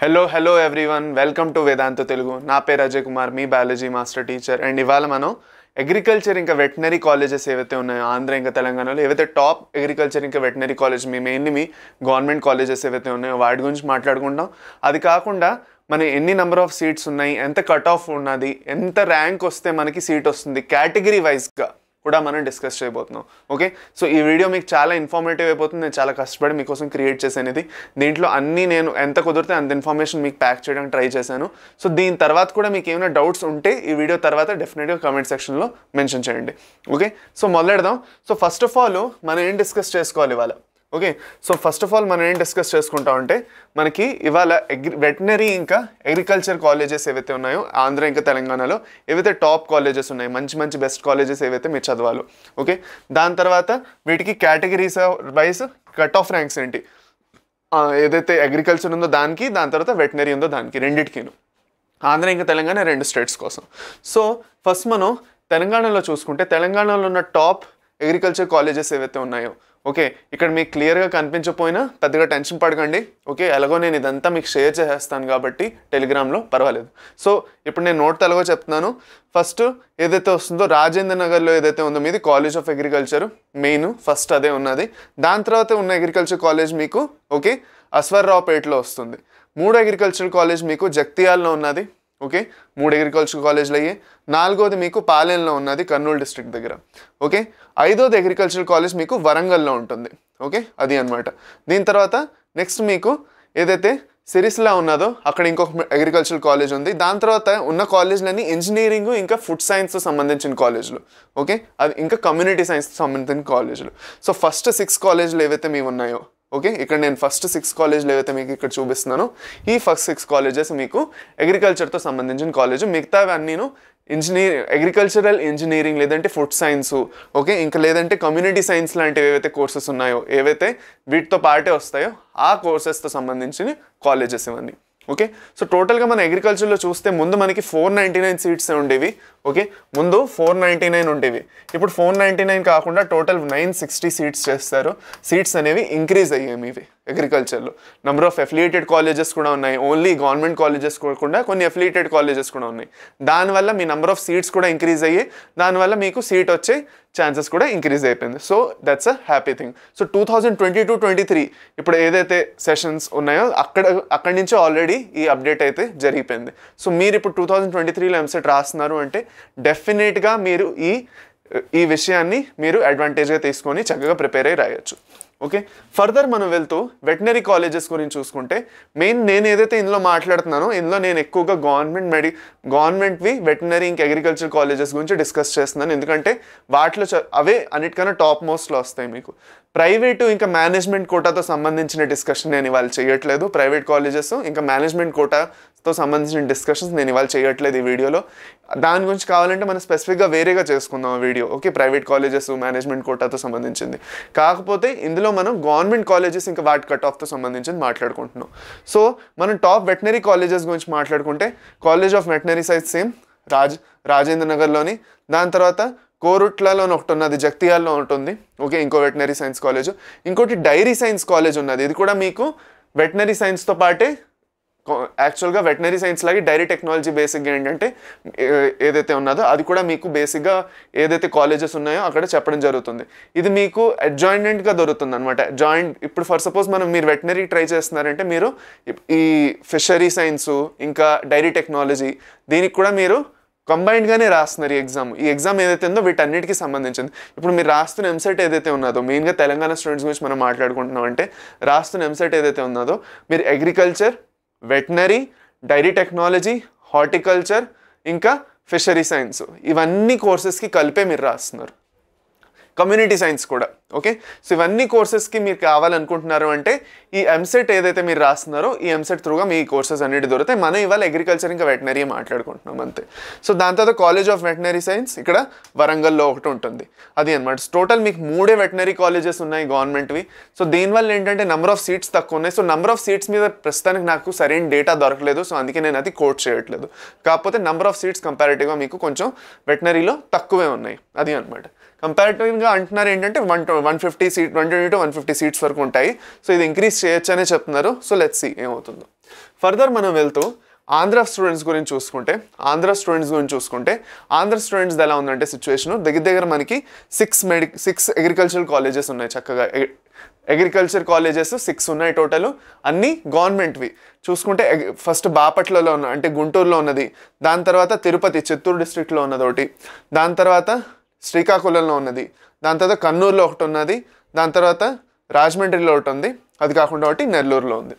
Hello everyone welcome to వేదాంత తెలుగు. నా పేరు అజయ్ కుమార్, మీ biology master teacher. And ఇవాళ మనం అగ్రికల్చర్ ఇంకా వెటనరీ కాలేజెస్ ఏవైతే ఉన్నాయో ఆంధ్ర ఇంకా తెలంగాణలో ఏవైతే టాప్ అగ్రికల్చర్ ఇంకా వెటనరీ కాలేజ్ మెయిన్లీ మీ గవర్నమెంట్ కాలేజెస్ ఏవైతే ఉన్నాయో వాటి గురించి మాట్లాడుకుంటాం. అది కాకుండా మన ఎన్ని నెంబర్ ఆఫ్ సీట్స్ ఉన్నాయి, ఎంత కట్ ఆఫ్ ఉన్నది, ఎంత ర్యాంక్ వస్తే మనకి సీట్ వస్తుంది, కేటగిరీ వైజ్గా కూడా మనం డిస్కస్ చేయబోతున్నాం. ఓకే, సో ఈ వీడియో మీకు చాలా ఇన్ఫర్మేటివ్ అయిపోతుంది. నేను చాలా కష్టపడి మీకోసం క్రియేట్ చేశాను. దీంట్లో అన్నీ నేను ఎంత కుదిరితే అంత ఇన్ఫర్మేషన్ మీకు ప్యాక్ చేయడానికి ట్రై చేశాను. సో దీని తర్వాత కూడా మీకు ఏమైనా డౌట్స్ ఉంటే ఈ వీడియో తర్వాత డెఫినెట్గా కామెంట్ సెక్షన్లో మెన్షన్ చేయండి. ఓకే, సో మొదలెడదాం. సో ఫస్ట్ ఆఫ్ ఆల్ మనం ఏం డిస్కస్ చేసుకోవాలి ఇవాళ? Okay, so first of all మనం ఏం డిస్కస్ చేసుకుంటామంటే మనకి ఇవాళ వెటనరీ ఇంకా అగ్రికల్చర్ కాలేజెస్ ఏవైతే ఉన్నాయో ఆంధ్ర ఇంకా తెలంగాణలో ఏవైతే టాప్ కాలేజెస్ ఉన్నాయో, మంచి మంచి బెస్ట్ కాలేజెస్ ఏవైతే మీరు చదవాలో. ఓకే, దాని తర్వాత వీటికి categories wise cut off ranks ఏంటి, ఏదైతే అగ్రికల్చర్ ఉందో దానికి, దాని తర్వాత వెటనరీ ఉందో దానికి, రెండింటికిను ఆంధ్ర ఇంకా తెలంగాణ రెండు స్టేట్స్ కోసం. సో ఫస్ట్ మనం తెలంగాణలో చూసుకుంటే తెలంగాణలో ఉన్న టాప్ అగ్రికల్చర్ కాలేజెస్ ఏవైతే ఉన్నాయో, ఓకే, ఇక్కడ మీకు క్లియర్గా కనిపించకపోయినా పెద్దగా టెన్షన్ పడకండి. ఓకే, ఎలాగో నేను ఇదంతా మీకు షేర్ చేసేస్తాను కాబట్టి టెలిగ్రామ్లో, పర్వాలేదు. సో ఇప్పుడు నేను నోట్ తెలుగో చెప్తున్నాను. ఫస్ట్ ఏదైతే వస్తుందో రాజేంద్ర నగర్లో ఏదైతే ఉందో మీది college of agriculture main, first అదే ఉన్నది. దాని తర్వాత ఉన్న అగ్రికల్చర్ కాలేజ్ మీకు ఓకే అశ్వర్రావుపేటలో వస్తుంది. 3 అగ్రికల్చర్ కాలేజ్ మీకు జగిత్యాలలో ఉన్నది. ఓకే, 3 అగ్రికల్చర్ కాలేజ్లు అయ్యి. 4వది మీకు పాలెంలో ఉన్నది, కర్నూలు డిస్ట్రిక్ట్ దగ్గర. ఓకే, 5వది అగ్రికల్చర్ కాలేజ్ మీకు వరంగల్లో ఉంటుంది. ఓకే, అది అనమాట. దీని తర్వాత నెక్స్ట్ మీకు ఏదైతే సిరిసిల్ల ఉన్నదో అక్కడ ఇంకొక అగ్రికల్చర్ కాలేజ్ ఉంది. దాని తర్వాత ఉన్న కాలేజ్లన్నీ ఇంజనీరింగ్ ఇంకా ఫుడ్ సైన్స్ సంబంధించిన కాలేజీలు. ఓకే, అది ఇంకా కమ్యూనిటీ సైన్స్ సంబంధించిన కాలేజీలు. సో ఫస్ట్ 6 కాలేజీలు ఏవైతే మేము ఉన్నాయో, ఓకే, ఇక్కడ నేను ఫస్ట్ 6 కాలేజీలు ఏవైతే మీకు ఇక్కడ చూపిస్తున్నానో ఈ ఫస్ట్ 6 కాలేజెస్ మీకు అగ్రికల్చర్తో సంబంధించిన కాలేజ్. మిగతావి అన్నీను అగ్రికల్చరల్ ఇంజనీరింగ్ లేదంటే ఫుడ్ సైన్స్, ఓకే, ఇంకా లేదంటే కమ్యూనిటీ సైన్స్ లాంటివి ఏవైతే కోర్సెస్ ఉన్నాయో, ఏవైతే వీటితో పాటే వస్తాయో ఆ కోర్సెస్తో సంబంధించిన కాలేజెస్ ఇవన్నీ. ఓకే, సో టోటల్గా మన అగ్రికల్చర్లో చూస్తే ముందు మనకి 499 సీట్స్ ఉండేవి. ఓకే, ముందు 499 ఉండేవి. ఇప్పుడు 499 కాకుండా టోటల్ 960 సీట్స్ చేస్తారు. సీట్స్ అనేవి ఇంక్రీజ్ అయ్యాయి ఇవి అగ్రికల్చర్లో. నెంబర్ ఆఫ్ అఫిలియేటెడ్ కాలేజెస్ కూడా ఉన్నాయి. ఓన్లీ గవర్నమెంట్ కాలేజెస్ కాకుండా కొన్ని అఫిలియేటెడ్ కాలేజెస్ కూడా ఉన్నాయి. దానివల్ల మీ నెంబర్ ఆఫ్ సీట్స్ కూడా ఇంక్రీజ్ అయ్యాయి. దానివల్ల మీకు సీట్ వచ్చే ఛాన్సెస్ కూడా ఇంక్రీజ్ అయిపోయింది. So that's a happy thing. So 2022-23 ఇప్పుడు ఏదైతే సెషన్స్ ఉన్నాయో అక్కడి నుంచి ఆల్రెడీ ఈ అప్డేట్ అయితే జరిగిపోయింది. సో మీరు ఇప్పుడు 2023లో ఎంసెట్ రాస్తున్నారు అంటే డెఫినెట్గా మీరు ఈ విషయాన్ని మీరు అడ్వాంటేజ్గా తీసుకొని చక్కగా ప్రిపేర్ అయ్యి రాయొచ్చు. ఓకే, ఫర్దర్ మనం వెళ్తూ వెటనరీ కాలేజెస్ గురించి చూసుకుంటే మెయిన్ నేను ఏదైతే ఇందులో మాట్లాడుతున్నానో ఇందులో నేను ఎక్కువగా గవర్నమెంట్వి వెటనరీ ఇంకా అగ్రికల్చర్ కాలేజెస్ గురించి డిస్కస్ చేస్తున్నాను. ఎందుకంటే వాటిలో అవే అన్నిటికన్నా టాప్ మోస్ట్లో వస్తాయి. మీకు ప్రైవేటు ఇంకా మేనేజ్మెంట్ కోటాతో సంబంధించిన డిస్కషన్ నేను ఇవాళ చేయట్లేదు. ప్రైవేట్ కాలేజెస్ ఇంకా మేనేజ్మెంట్ కోటాతో సంబంధించిన డిస్కషన్స్ నేను ఇవాళ చేయట్లేదు ఈ వీడియోలో. దాని గురించి కావాలంటే మనం స్పెసిఫిక్గా వేరేగా చేసుకుందాం video. Okay, private colleges management కోటాతో సంబంధించింది. కాకపోతే ఇందులో మనం గవర్నమెంట్ కాలేజెస్ ఇంకా వాటి కట్ ఆఫ్తో సంబంధించింది మాట్లాడుకుంటున్నాం. సో మనం టాప్ వెటనరీ కాలేజెస్ గురించి మాట్లాడుకుంటే college of veterinary science same Rajendra నగర్లోని. దాని తర్వాత కోరుట్లలో ఒకటి ఉన్నది, జగిత్యాలలో ఉంటుంది. ఓకే, ఇంకో వెటనరీ సైన్స్ కాలేజ్. ఇంకోటి డైరీ సైన్స్ కాలేజ్ ఉన్నది. ఇది కూడా మీకు వెటనరీ సైన్స్తో పాటే యాక్చువల్గా వెటనరీ సైన్స్ లాగే డైరీ టెక్నాలజీ బేసిక్గా ఏంటంటే ఏదైతే ఉన్నదో అది కూడా మీకు బేసిక్గా ఏదైతే కాలేజెస్ ఉన్నాయో అక్కడ చెప్పడం జరుగుతుంది. ఇది మీకు అడ్జాయింట్గా దొరుకుతుంది అనమాట. ఇప్పుడు ఫర్ సపోజ్ మీరు వెటనరీ ట్రై చేస్తున్నారంటే మీరు ఈ ఫిషరీ సైన్సు ఇంకా డైరీ టెక్నాలజీ దీనికి కూడా మీరు కంబైన్డ్గానే రాస్తున్నారు ఈ ఎగ్జామ్ ఏదైతే ఉందో వీటన్నిటికీ సంబంధించింది. ఇప్పుడు మీరు రాస్తున్న ఎంసెట్ ఏదైతే ఉన్నదో మెయిన్గా తెలంగాణ స్టూడెంట్స్ గురించి మనం మాట్లాడుకుంటున్నాం అంటే రాస్తున్న ఎంసెట్ ఏదైతే ఉన్నదో మీరు agriculture, veterinary, dairy technology, horticulture ఇంకా ఫిషరీ సైన్స్ ఇవన్నీ కోర్సెస్కి కలిపే మీరు రాస్తున్నారు. కమ్యూనిటీ సైన్స్ కూడా. ఓకే, సో ఇవన్నీ కోర్సెస్కి మీరు కావాలనుకుంటున్నారు అంటే ఈ ఎంసెట్ ఏదైతే మీరు రాస్తున్నారో ఈ ఎంసెట్ త్రూగా మీ కోర్సెస్ అన్నిటి దొరుకుతాయి. మనం ఇవాళ అగ్రికల్చర్ ఇంకా వెటనరీ మాట్లాడుకుంటున్నాం అంతే. సో దాని తర్వాత కాలేజ్ ఆఫ్ వెటనరీ సైన్స్ ఇక్కడ వరంగల్లో ఒకటి ఉంటుంది. అది అనమాట. టోటల్ మీకు 3 వెటనరీ కాలేజెస్ ఉన్నాయి గవర్నమెంట్వి. సో దీనివల్ల ఏంటంటే నెంబర్ ఆఫ్ సీట్స్ తక్కువ ఉన్నాయి. సో నెంబర్ ఆఫ్ సీట్స్ మీద ప్రస్తుతానికి నాకు సరైన డేటా దొరకలేదు. సో అందుకే నేను అది కోట్ చేయట్లేదు. కాకపోతే నెంబర్ ఆఫ్ సీట్స్ కంపారిటివ్గా మీకు కొంచెం వెటనరీలో తక్కువే ఉన్నాయి, అది అనమాట. కంపారిటివ్గా అంటున్నారు ఏంటంటే 150 సీట్ 120 to 150 సీట్స్ వరకు ఉంటాయి. సో ఇది ఇంక్రీజ్ చేయొచ్చు అనే చెప్తున్నారు. సో లెట్స్ సీ ఏమవుతుందో. ఫర్దర్ మనం వెళ్తూ ఆంధ్ర స్టూడెంట్స్ గురించి చూసుకుంటే ఆంధ్ర స్టూడెంట్స్ ఎలా ఉందంటే సిచ్యువేషన్ దగ్గర మనకి 6 అగ్రికల్చరల్ కాలేజెస్ ఉన్నాయి. చక్కగా అగ్రికల్చర్ కాలేజెస్ 6 ఉన్నాయి టోటల్, అన్నీ గవర్నమెంట్వి. చూసుకుంటే ఫస్ట్ బాపట్లలో ఉన్న అంటే గుంటూరులో ఉన్నది, దాని తర్వాత తిరుపతి చిత్తూరు డిస్ట్రిక్ట్లో ఉన్నది ఒకటి, దాని తర్వాత శ్రీకాకుళంలో ఉన్నది, దాని తర్వాత కర్నూలులో ఒకటి ఉన్నది, దాని తర్వాత రాజమండ్రిలో ఒకటి ఉంది, అది కాకుండా ఒకటి నెల్లూరులో ఉంది.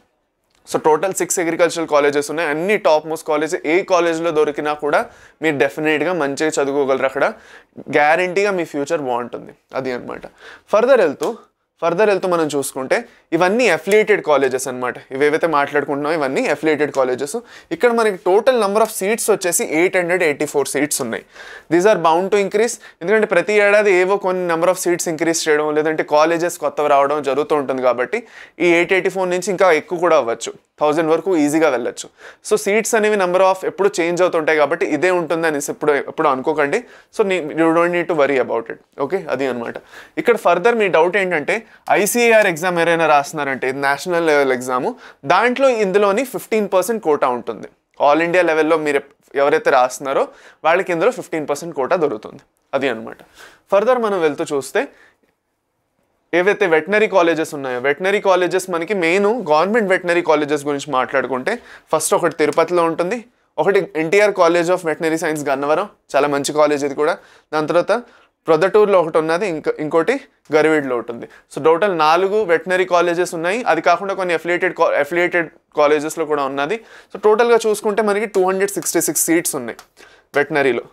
సో టోటల్ 6 అగ్రికల్చరల్ కాలేజెస్ ఉన్నాయి. అన్ని టాప్ మోస్ట్ కాలేజెస్. ఏ కాలేజ్లో దొరికినా కూడా మీరు డెఫినెట్గా మంచిగా చదువుకోగలరు. అక్కడ గ్యారంటీగా మీ ఫ్యూచర్ బాగుంటుంది. అది అనమాట. ఫర్దర్ వెళ్తూ మనం చూసుకుంటే ఇవన్నీ అఫిలియేటెడ్ కాలేజెస్ అనమాట. ఇవేవైతే మాట్లాడుకుంటున్నామో ఇవన్నీ అఫిలియేటెడ్ కాలేజెస్. ఇక్కడ మనకి టోటల్ నెంబర్ ఆఫ్ సీట్స్ వచ్చేసి 884 సీట్స్ ఉన్నాయి. These are bound to increase, ఎందుకంటే ప్రతి ఏడాది ఏవో కొన్ని నెంబర్ ఆఫ్ సీట్స్ ఇంక్రీజ్ చేయడం లేదంటే కాలేజెస్ కొత్తవి రావడం జరుగుతూ ఉంటుంది. కాబట్టి ఈ 884 నుంచి ఇంకా ఎక్కువ కూడా అవ్వచ్చు, 1000 వరకు ఈజీగా వెళ్ళచ్చు. సో సీట్స్ అనేవి నెంబర్ ఆఫ్ ఎప్పుడు చేంజ్ అవుతుంటాయి కాబట్టి ఇదే ఉంటుంది అనేసి ఎప్పుడు అనుకోకండి. So you don't need to worry about it. Okay, అది అనమాట. ఇక్కడ ఫర్దర్ మీ డౌట్ ఏంటంటే ICAR ఎగ్జామ్ ఎవరైనా రాస్తున్నారంటే ఇది నేషనల్ లెవెల్ ఎగ్జాము, దాంట్లో ఇందులోని 15% కోటా ఉంటుంది. ఆల్ ఇండియా లెవెల్లో మీరు ఎవరైతే రాస్తున్నారో వాళ్ళకి ఇందులో 15% కోటా దొరుకుతుంది. అది అనమాట. ఫర్దర్ మనం వెళ్తూ చూస్తే ఏవైతే వెటనరీ కాలేజెస్ ఉన్నాయో వెటనరీ కాలేజెస్ మనకి మెయిన్ గవర్నమెంట్ వెటనరీ కాలేజెస్ గురించి మాట్లాడుకుంటే ఫస్ట్ ఒకటి తిరుపతిలో ఉంటుంది, ఒకటి NTR college of veterinary science Gannavaram, చాలా మంచి కాలేజ్ ఇది కూడా. దాని తర్వాత ప్రొద్దుటూరులో ఒకటి ఉన్నది, ఇంకోటి గరివిడ్లో ఒకటి ఉంది. సో టోటల్ 4 వెటనరీ కాలేజెస్ ఉన్నాయి. అది కాకుండా కొన్ని అఫిలియేటెడ్ కాలేజెస్లో కూడా ఉన్నది. సో టోటల్గా చూసుకుంటే మనకి 266 సీట్స్ ఉన్నాయి వెటనరీలో,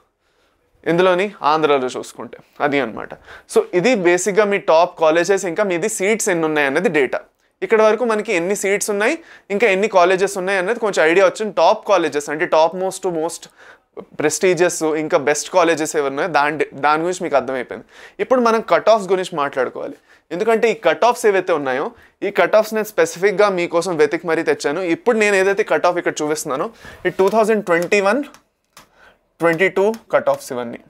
ఇందులోని ఆంధ్రాలో చూసుకుంటే. అది అనమాట. సో ఇది బేసిక్గా మీ టాప్ కాలేజెస్, ఇంకా మీది సీట్స్ ఎన్ని ఉన్నాయి అనేది డేటా. ఇక్కడ వరకు మనకి ఎన్ని సీట్స్ ఉన్నాయి ఇంకా ఎన్ని కాలేజెస్ ఉన్నాయి అనేది కొంచెం ఐడియా వచ్చింది. టాప్ కాలేజెస్ అంటే టాప్ మోస్ట్ ప్రెస్టీజియస్ ఇంకా బెస్ట్ కాలేజెస్ ఏమన్నాయో దాని గురించి మీకు అర్థమైపోయింది. ఇప్పుడు మనం కట్ ఆఫ్స్ గురించి మాట్లాడుకోవాలి. ఎందుకంటే ఈ కట్ ఆఫ్స్ ఏవైతే ఉన్నాయో ఈ కట్ ఆఫ్స్ నేను స్పెసిఫిక్గా మీకోసం వెతికి మరీ తెచ్చాను. ఇప్పుడు నేను ఏదైతే కట్ ఆఫ్ ఇక్కడ చూపిస్తున్నానో ఈ 2021-22 కట్ ఆఫ్స్ ఇవన్నీ.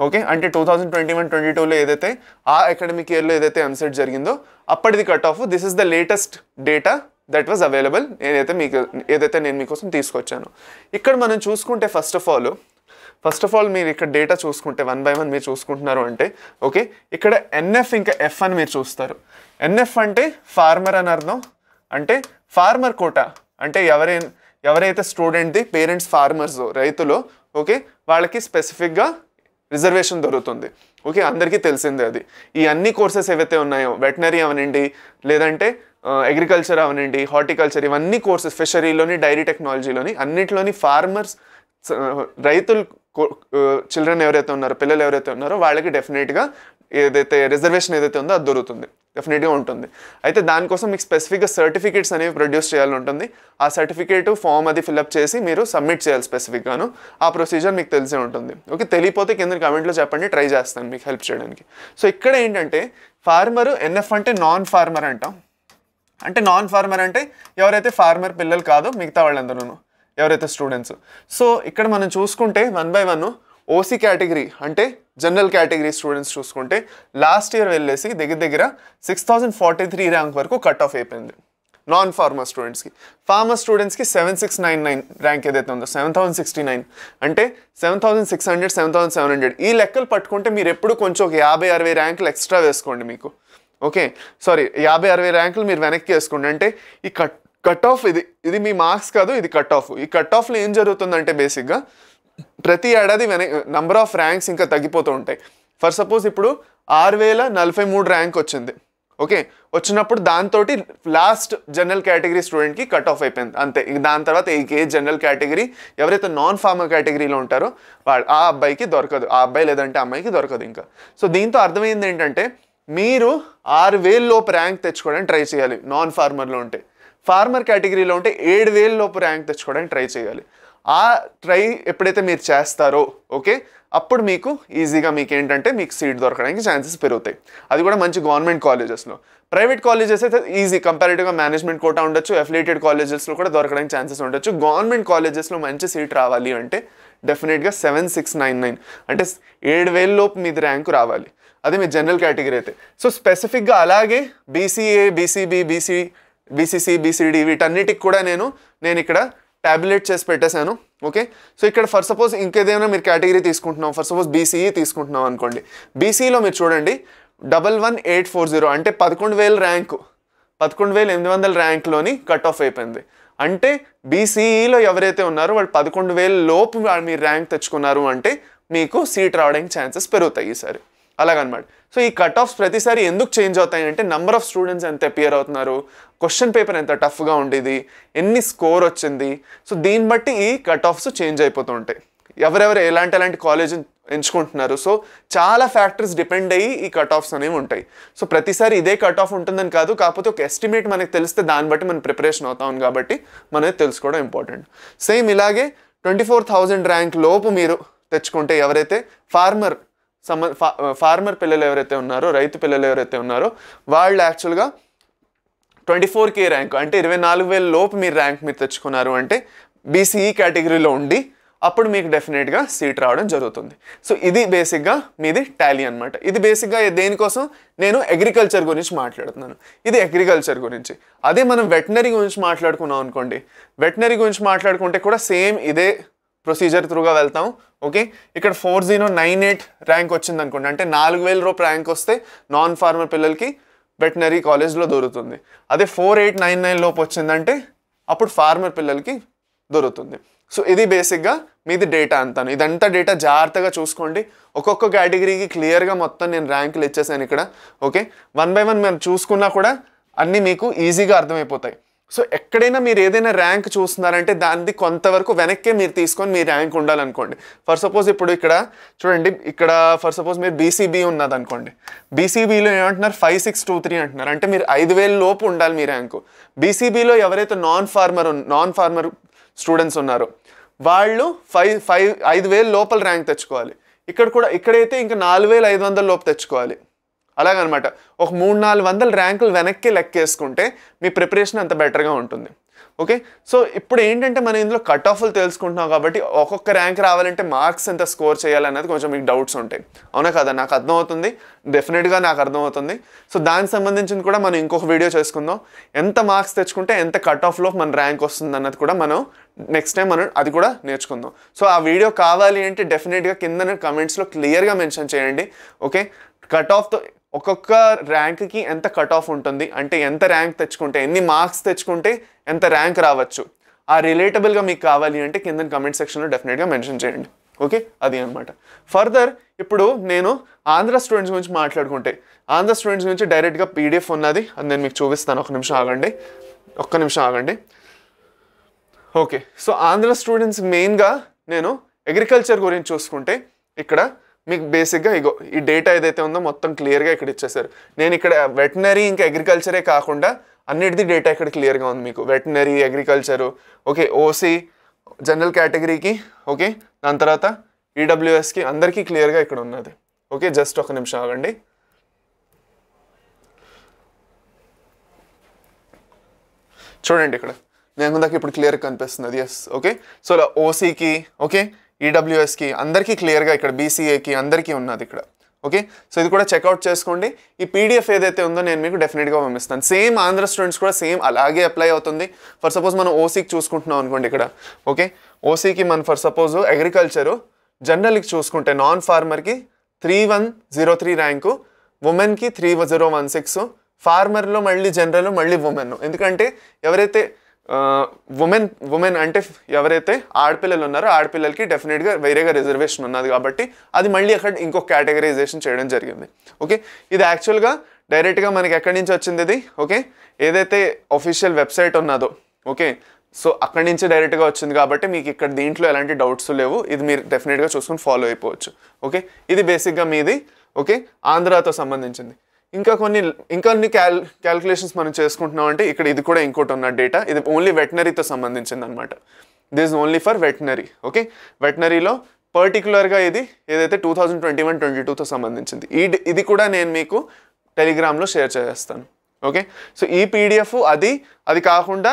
ఓకే, అంటే 2021-22లో ఏదైతే ఆ అకాడమిక్ ఇయర్లో ఏదైతే ఎంసెట్ జరిగిందో అప్పటిది cut off. This is the latest data that was available ఏదైతే నేను మీకోసం తీసుకొచ్చాను. ఇక్కడ మనం చూసుకుంటే ఫస్ట్ ఆఫ్ ఆల్ మీరు ఇక్కడ డేటా చూసుకుంటే 1 by 1 మీరు చూసుకుంటున్నారు అంటే ఓకే, ఇక్కడ NF ఇంకా F అని మీరు చూస్తారు. NF అంటే ఫార్మర్ అని అర్థం, అంటే ఫార్మర్ కోటా అంటే ఎవరైతే స్టూడెంట్ది పేరెంట్స్ ఫార్మర్స్ రైతులు ఓకే వాళ్ళకి స్పెసిఫిక్గా రిజర్వేషన్ దొరుకుతుంది. ఓకే, అందరికీ తెలిసిందే అది. ఈ అన్ని కోర్సెస్ ఏవైతే ఉన్నాయో వెటనరీ అవనండి లేదంటే అగ్రికల్చర్ అవనండి హార్టికల్చర్ ఇవన్నీ కోర్సెస్ ఫిషరీలోని డైరీ టెక్నాలజీలోని అన్నిట్లోని ఫార్మర్స్ రైతులు చిల్డ్రన్ ఎవరైతే ఉన్నారో పిల్లలు ఎవరైతే ఉన్నారో వాళ్ళకి డెఫినెట్గా ఏదైతే రిజర్వేషన్ ఏదైతే ఉందో అది దొరుకుతుంది, డెఫినెట్గా ఉంటుంది. అయితే దానికోసం మీకు స్పెసిఫిక్గా సర్టిఫికేట్స్ అనేవి ప్రొడ్యూస్ చేయాలని ఉంటుంది. ఆ సర్టిఫికేట్ ఫామ్ అది ఫిల్అప్ చేసి మీరు సబ్మిట్ చేయాలి స్పెసిఫిక్గాను. ఆ ప్రొసీజర్ మీకు తెలిసే ఉంటుంది. ఓకే, తెలియపోతే కింద కమెంట్లో చెప్పండి, ట్రై చేస్తాను మీకు హెల్ప్ చేయడానికి. సో ఇక్కడ ఏంటంటే ఫార్మరు NF అంటే నాన్ ఫార్మర్ అంటాం. అంటే నాన్ ఫార్మర్ అంటే ఎవరైతే ఫార్మర్ పిల్లలు కాదో మిగతా వాళ్ళందరూ ఎవరైతే స్టూడెంట్స్. సో ఇక్కడ మనం చూసుకుంటే 1 by 1 OC కేటగిరీ అంటే జనరల్ కేటగిరీ స్టూడెంట్స్ చూసుకుంటే లాస్ట్ ఇయర్ వెళ్ళేసి దగ్గర 6043 ర్యాంక్ వరకు కట్ ఆఫ్ అయిపోయింది నాన్ ఫార్మర్ స్టూడెంట్స్కి. ఫార్మర్ స్టూడెంట్స్కి 7699 ర్యాంక్ ఏదైతే ఉందో 7069 అంటే 7600 7700 ఈ లెక్కలు పట్టుకుంటే మీరు ఎప్పుడు కొంచెం ఒక 50-60 ర్యాంకులు ఎక్స్ట్రా వేసుకోండి మీకు. ఓకే, సారీ 50-60 ర్యాంకులు మీరు వెనక్కి వేసుకోండి. అంటే ఈ కట్ ఆఫ్ ఇది మీ మార్క్స్ కాదు, ఇది కట్ ఆఫ్. ఈ కట్ ఆఫ్లో ఏం జరుగుతుందంటే బేసిక్గా ప్రతి ఏడాది నంబర్ ఆఫ్ ర్యాంక్స్ ఇంకా తగ్గిపోతూ ఉంటాయి. ఫర్ సపోజ్ ఇప్పుడు 6043 ర్యాంక్ వచ్చింది. ఓకే, వచ్చినప్పుడు దాంతో లాస్ట్ జనరల్ కేటగిరీ స్టూడెంట్కి కట్ ఆఫ్ అయిపోయింది అంతే. దాని తర్వాత ఏ జనరల్ కేటగిరీ ఎవరైతే నాన్ ఫార్మర్ కేటగిరీలో ఉంటారో ఆ అబ్బాయికి దొరకదు, ఆ అబ్బాయి లేదంటే అమ్మాయికి దొరకదు ఇంకా. సో దీంతో అర్థమైంది ఏంటంటే మీరు 6000 లోపు ర్యాంక్ తెచ్చుకోవడానికి ట్రై చేయాలి నాన్ ఫార్మర్లో ఉంటే. ఫార్మర్ కేటగిరీలో ఉంటే 7000 లోపు ర్యాంక్ తెచ్చుకోవడానికి ట్రై చేయాలి. ఆ ట్రై ఎప్పుడైతే మీరు చేస్తారో ఓకే అప్పుడు మీకు ఈజీగా మీకు ఏంటంటే మీకు సీట్ దొరకడానికి ఛాన్సెస్ పెరుగుతాయి. అది కూడా మంచి గవర్నమెంట్ కాలేజెస్లో. ప్రైవేట్ కాలేజెస్ అయితే ఈజీ కంపారిటివ్గా మేనేజ్మెంట్ కోటా ఉండొచ్చు, అఫిలియేటెడ్ కాలేజెస్లో కూడా దొరకడానికి ఛాన్సెస్ ఉండొచ్చు. గవర్నమెంట్ కాలేజెస్లో మంచి సీట్ రావాలి అంటే డెఫినెట్గా 7699 అంటే 7000 లోపు మీది ర్యాంకు రావాలి. అదే మీ జనరల్ కేటగిరీ అయితే. సో స్పెసిఫిక్గా అలాగే బీసీఏ, బీసీబీ, బీసీసీ, బీసీడీ వీటన్నిటికి కూడా నేను ఇక్కడ టాబ్యులేట్ చేసి పెట్టేశాను. ఓకే, సో ఇక్కడ ఫర్ సపోజ్ ఇంకేదైనా మీరు కేటగిరీ తీసుకుంటున్నాం, ఫర్ సపోజ్ బీసీఈ తీసుకుంటున్నాం అనుకోండి. బీసీలో మీరు చూడండి 11840 అంటే 11,000 ర్యాంకు, 11,800 ర్యాంక్లోని కట్ ఆఫ్ అయిపోయింది. అంటే బీసీఈలో ఎవరైతే ఉన్నారో వాళ్ళు 11,000 లోపు మీరు ర్యాంక్ తెచ్చుకున్నారు అంటే మీకు సీట్ రావడానికి ఛాన్సెస్ పెరుగుతాయి ఈసారి. అలాగనమాట. సో ఈ కట్ ఆఫ్స్ ప్రతిసారి ఎందుకు చేంజ్ అవుతాయి అంటే నెంబర్ ఆఫ్ స్టూడెంట్స్ ఎంత అపియర్ అవుతున్నారు, క్వశ్చన్ పేపర్ ఎంత టఫ్గా ఉండేది, ఎన్ని స్కోర్ వచ్చింది, సో దీన్ని బట్టి ఈ కట్ ఆఫ్స్ చేంజ్ అయిపోతూ ఉంటాయి. ఎవరెవరు ఎలాంటి కాలేజ్ ఎంచుకుంటున్నారు, సో చాలా ఫ్యాక్టర్స్ డిపెండ్ అయ్యి ఈ కట్ ఆఫ్స్ అనేవి ఉంటాయి. సో ప్రతిసారి ఇదే కట్ ఆఫ్ ఉంటుందని కాదు, కాకపోతే ఒక ఎస్టిమేట్ మనకు తెలిస్తే దాన్ని బట్టి మనం ప్రిపరేషన్ అవుతాం కాబట్టి మనది తెలుసుకోవడం ఇంపార్టెంట్. సేమ్ ఇలాగే 24,000 ర్యాంక్ లోపు మీరు తెచ్చుకుంటే ఎవరైతే ఫార్మర్ పిల్లలు ఎవరైతే ఉన్నారో, రైతు పిల్లలు ఎవరైతే ఉన్నారో వాళ్ళు యాక్చువల్గా 24K ర్యాంక్ అంటే 24,000 లోపు మీరు ర్యాంక్ మీరు తెచ్చుకున్నారు అంటే బీసీఈ కేటగిరీలో ఉండి అప్పుడు మీకు డెఫినెట్గా సీట్ రావడం జరుగుతుంది. సో ఇది బేసిక్గా మీది టాలీ అనమాట. ఇది బేసిక్గా దేనికోసం నేను అగ్రికల్చర్ గురించి మాట్లాడుతున్నాను. ఇది అగ్రికల్చర్ గురించి. అదే మనం వెటనరీ గురించి మాట్లాడుకున్నాం అనుకోండి, వెటనరీ గురించి మాట్లాడుకుంటే కూడా సేమ్ ఇదే ప్రొసీజర్ త్రూగా వెళ్తాం. ఓకే, ఇక్కడ 4098 ర్యాంక్ వచ్చింది అనుకోండి, అంటే 4,000 రూపాయలు ర్యాంక్ వస్తే నాన్ ఫార్మర్ పిల్లలకి వెటనరీ కాలేజ్లో దొరుకుతుంది. అదే 4899 లోపు వచ్చిందంటే అప్పుడు ఫార్మర్ పిల్లలకి దొరుకుతుంది. సో ఇది బేసిక్గా మీది డేటా అంతాను. ఇదంతా డేటా జాగ్రత్తగా చూసుకోండి. ఒక్కొక్క కేటగిరీకి క్లియర్గా మొత్తం నేను ర్యాంకులు ఇచ్చేసాను ఇక్కడ. ఓకే, 1 by 1 మీరు చూసుకున్నా కూడా అన్నీ మీకు ఈజీగా అర్థమైపోతాయి. సో ఎక్కడైనా మీరు ఏదైనా ర్యాంక్ చూస్తున్నారంటే దాన్ని కొంతవరకు వెనక్కే మీరు తీసుకొని మీ ర్యాంక్ ఉండాలనుకోండి. ఫర్ సపోజ్ ఇప్పుడు ఇక్కడ చూడండి, ఇక్కడ ఫర్ సపోజ్ మీరు బీసీబీ ఉన్నది అనుకోండి. బీసీబీలో ఏమంటున్నారు 5623 అంటున్నారు, అంటే మీరు 5,000 లోపు ఉండాలి మీ ర్యాంకు. బీసీబీలో ఎవరైతే నాన్ ఫార్మర్ స్టూడెంట్స్ ఉన్నారో వాళ్ళు 5,000 లోపల ర్యాంక్ తెచ్చుకోవాలి. ఇక్కడైతే ఇంకా 4,500 లోపు తెచ్చుకోవాలి. అలాగనమాట. ఒక 300-400 ర్యాంకులు వెనక్కి లెక్కేసుకుంటే మీ ప్రిపరేషన్ అంత బెటర్గా ఉంటుంది. ఓకే, సో ఇప్పుడు ఏంటంటే మనం ఇందులో కట్ ఆఫ్లు తెలుసుకుంటున్నాం కాబట్టి ఒక్కొక్క ర్యాంక్ రావాలంటే మార్క్స్ ఎంత స్కోర్ చేయాలనేది కొంచెం మీకు డౌట్స్ ఉంటాయి. అవునా కదా? నాకు అర్థమవుతుంది, డెఫినెట్గా నాకు అర్థమవుతుంది. సో దానికి సంబంధించింది కూడా మనం ఇంకొక వీడియో చేసుకుందాం. ఎంత మార్క్స్ తెచ్చుకుంటే ఎంత కట్ ఆఫ్లో మన ర్యాంక్ వస్తుంది అన్నది కూడా మనం నెక్స్ట్ టైం మనం అది కూడా నేర్చుకుందాం. సో ఆ వీడియో కావాలి అంటే డెఫినెట్గా కింద కమెంట్స్లో క్లియర్గా మెన్షన్ చేయండి. ఓకే, కట్ ఆఫ్తో ఒక్కొక్క ర్యాంక్కి ఎంత కట్ ఆఫ్ ఉంటుంది, అంటే ఎంత ర్యాంక్ తెచ్చుకుంటే, ఎన్ని మార్క్స్ తెచ్చుకుంటే ఎంత ర్యాంక్ రావచ్చు, ఆ రిలేటబుల్గా మీకు కావాలి అంటే కింద కమెంట్ సెక్షన్లో డెఫినెట్గా మెన్షన్ చేయండి. ఓకే, అది అనమాట. ఫర్దర్ ఇప్పుడు నేను ఆంధ్ర స్టూడెంట్స్ గురించి మాట్లాడుకుంటే, ఆంధ్ర స్టూడెంట్స్ గురించి డైరెక్ట్గా పీడిఎఫ్ ఉన్నది, అది నేను మీకు చూపిస్తాను. ఒక్క నిమిషం ఆగండి. ఓకే, సో ఆంధ్ర స్టూడెంట్స్ మెయిన్గా నేను అగ్రికల్చర్ గురించి చూసుకుంటే ఇక్కడ మీకు బేసిక్గా ఇగో ఈ డేటా ఏదైతే ఉందో మొత్తం క్లియర్గా ఇక్కడ ఇచ్చేసారు. నేను ఇక్కడ వెటనరీ ఇంకా అగ్రికల్చరే కాకుండా అన్నిటిది డేటా ఇక్కడ క్లియర్గా ఉంది మీకు. Veterinary, agriculture, okay, OC general కేటగిరీకి, ఓకే, దాని తర్వాత ఈడబ్ల్యూఎస్కి అందరికీ క్లియర్గా ఇక్కడ ఉన్నది. ఓకే, జస్ట్ ఒక నిమిషం ఆగండి. చూడండి ఇక్కడ నేను దాకా ఇప్పుడు క్లియర్గా కనిపిస్తున్నది. ఎస్, ఓకే, సో ఓసీకి, ఓకే, ఈడబ్ల్యూఎస్కి అందరికీ క్లియర్గా ఇక్కడ, బీసీఏకి అందరికీ ఉన్నది ఇక్కడ. ఓకే, సో ఇది కూడా చెక్అవుట్ చేసుకోండి. ఈ పీడిఎఫ్ ఏదైతే ఉందో నేను మీకు డెఫినెట్గా పంపిస్తాను. సేమ్ ఆంధ్ర స్టూడెంట్స్ కూడా సేమ్ అలాగే అప్లై అవుతుంది. ఫర్ సపోజ్ మనం ఓసీకి చూసుకుంటున్నాం అనుకోండి ఇక్కడ. ఓకే, ఓసీకి మనం ఫర్ సపోజ్ అగ్రికల్చరు జనరల్కి చూసుకుంటే నాన్ ఫార్మర్కి 3103 ర్యాంకు, ఉమెన్కి 3016, ఫార్మర్లో మళ్ళీ జనరల్ మళ్ళీ ఉమెన్. ఎందుకంటే ఎవరైతే ఉమెన్ అంటే ఎవరైతే ఆడపిల్లలు ఉన్నారో ఆడపిల్లలకి డెఫినెట్గా వేరేగా రిజర్వేషన్ ఉన్నది కాబట్టి అది మళ్ళీ అక్కడ ఇంకొక కేటగరైజేషన్ చేయడం జరిగింది. ఓకే, ఇది యాక్చువల్గా డైరెక్ట్గా మనకి ఎక్కడి నుంచి వచ్చింది ఇది. ఓకే, ఏదైతే అఫీషియల్ వెబ్సైట్ ఉన్నదో, ఓకే, సో అక్కడి నుంచి డైరెక్ట్గా వచ్చింది కాబట్టి మీకు ఇక్కడ దీంట్లో ఎలాంటి డౌట్స్ లేవు. ఇది మీరు డెఫినెట్గా చూసుకుని ఫాలో అయిపోవచ్చు. ఓకే, ఇది బేసిక్గా మీది. ఓకే, ఆంధ్రాతో సంబంధించింది. ఇంకా కొన్ని క్యాల్కులేషన్స్ మనం చేసుకుంటున్నాం అంటే ఇక్కడ ఇది కూడా ఇంకోటి ఉన్న డేటా, ఇది ఓన్లీ వెటనరీతో సంబంధించింది అనమాట. This only for veterinary. Okay, వెటనరీలో పర్టికులర్గా ఇది ఏదైతే 2021-22తో సంబంధించింది ఇది కూడా నేను మీకు టెలిగ్రామ్లో షేర్ చేస్తాను. ఓకే, సో ఈ పీడిఎఫ్ అది కాకుండా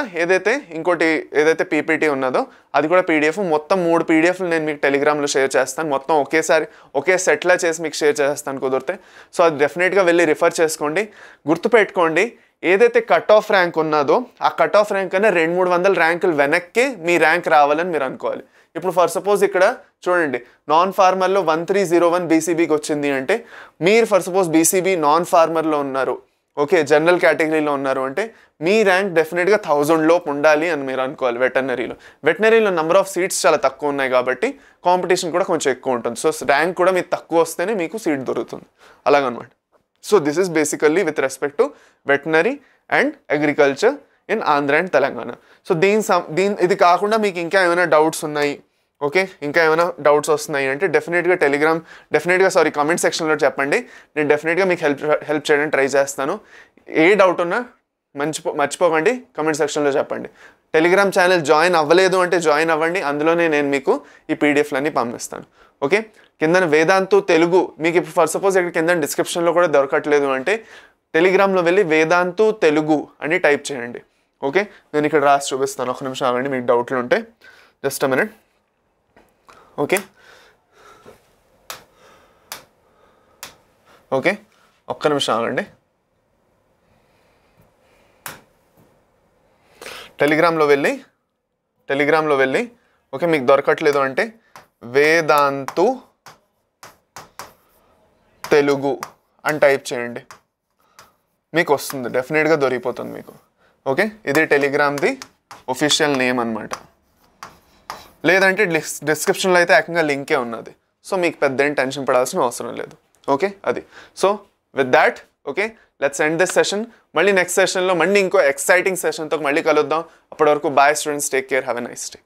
ఇంకోటి ఏదైతే పీపీటీ ఉన్నదో అది కూడా పీడిఎఫ్, మొత్తం 3 పీడిఎఫ్లు నేను మీకు టెలిగ్రామ్లో షేర్ చేస్తాను. మొత్తం ఒకే సెట్లా చేసి మీకు షేర్ చేస్తాను కుదిరితే. సో అది డెఫినెట్గా వెళ్ళి రిఫర్ చేసుకోండి. గుర్తుపెట్టుకోండి, ఏదైతే కట్ ఆఫ్ ర్యాంక్ ఉన్నదో ఆ కట్ ఆఫ్ ర్యాంక్ కన్నా 200-300 ర్యాంకులు వెనక్కి మీ ర్యాంక్ రావాలని మీరు అనుకోవాలి. ఇప్పుడు ఫర్ సపోజ్ ఇక్కడ చూడండి, నాన్ ఫార్మర్లో 1301 బీసీబీకి వచ్చింది అంటే మీరు ఫర్ సపోజ్ బీసీబీ నాన్ ఫార్మర్లో ఉన్నారు, ఓకే, జనరల్ కేటగిరీలో ఉన్నారు అంటే మీ ర్యాంక్ డెఫినెట్గా 1000 లోపు ఉండాలి అని మీరు అనుకోవాలి. వెటనరీలో నెంబర్ ఆఫ్ సీట్స్ చాలా తక్కువ ఉన్నాయి కాబట్టి కాంపిటీషన్ కూడా కొంచెం ఎక్కువ ఉంటుంది. సో ర్యాంక్ కూడా మీకు తక్కువ వస్తేనే మీకు సీట్ దొరుకుతుంది, అలాగనమాట. So this is basically with respect to veterinary and agriculture in Andhra and Telangana. So ఇది కాకుండా మీకు ఇంకా ఏమైనా డౌట్స్ ఉన్నాయి, ఓకే, ఇంకా ఏమైనా డౌట్స్ వస్తున్నాయి అంటే డెఫినెట్గా కామెంట్ సెక్షన్లో చెప్పండి. నేను డెఫినెట్గా మీకు హెల్ప్ చేయడానికి ట్రై చేస్తాను. ఏ డౌట్ ఉన్నా మర్చిపోకండి, కామెంట్ సెక్షన్లో చెప్పండి. టెలిగ్రామ్ ఛానల్ జాయిన్ అవ్వలేదు అంటే జాయిన్ అవ్వండి, అందులోనే నేను మీకు ఈ పీడిఎఫ్లన్నీ పంపిస్తాను. ఓకే, కింద వేదాంతు తెలుగు మీకు ఇప్పుడు ఫర్ సపోజ్ ఇక్కడ కింద డిస్క్రిప్షన్లో కూడా దొరకట్లేదు అంటే టెలిగ్రామ్లో వెళ్ళి వేదాంతు తెలుగు అని టైప్ చేయండి. ఓకే, నేను ఇక్కడ రాసి చూపిస్తాను, ఒక నిమిషం ఆగండి, మీకు డౌట్లు ఉంటే just a minute. Okay okay ఒక్క నిమిషం ఆగండి. టెలిగ్రామ్లో వెళ్ళి ఓకే, మీకు దొరకట్లేదు అంటే వేదాంతు తెలుగు అని టైప్ చేయండి, మీకు వస్తుంది, డెఫినెట్గా దొరికిపోతుంది మీకు. ఓకే, ఇది టెలిగ్రామ్ది ఒఫిషియల్ నేమ్ అనమాట. లేదంటే డిస్క్రిప్షన్లో అయితే ఏకంగా లింకే ఉన్నది. సో మీకు పెద్ద ఏం టెన్షన్ పడాల్సిన అవసరం లేదు. ఓకే, అది. So with that okay, let's end this session. మళ్ళీ నెక్స్ట్ సెషన్లో ఇంకో ఎక్సైటింగ్ సెషన్తో మళ్ళీ కలుద్దాం. అప్పటి వరకు bye students, take care, have a nice day.